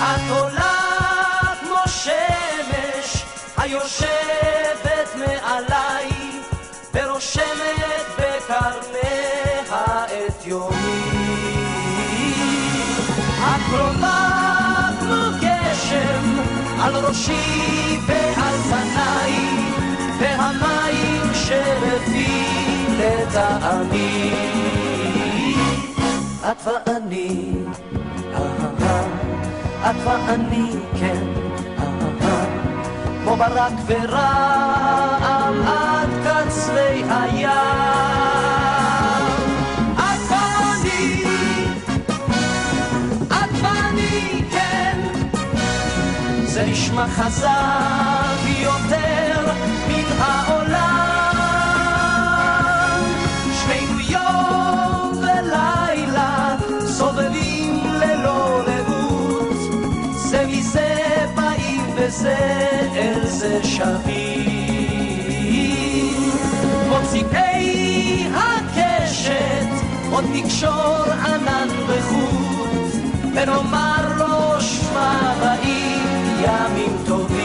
את עולה כמו שמש היושבת מעליי ורושמת בקרניה את יומי. את קרובה כמו גשם על ראשי ועל פניי והמים שלפי לטעמי. את ואני, את ואני, כן, כמו ברק ורעם עד קצרי הים. את ואני, כן, זה נשמע חזק יותר מן העולם. שנינו יום ולילה סובבים ללא לאות, זה מזה באים וזה אל זה שווים. מוציקי הקשת עוד נקשור ענן בחוט ונאמר לו שמע באים ימים טובים.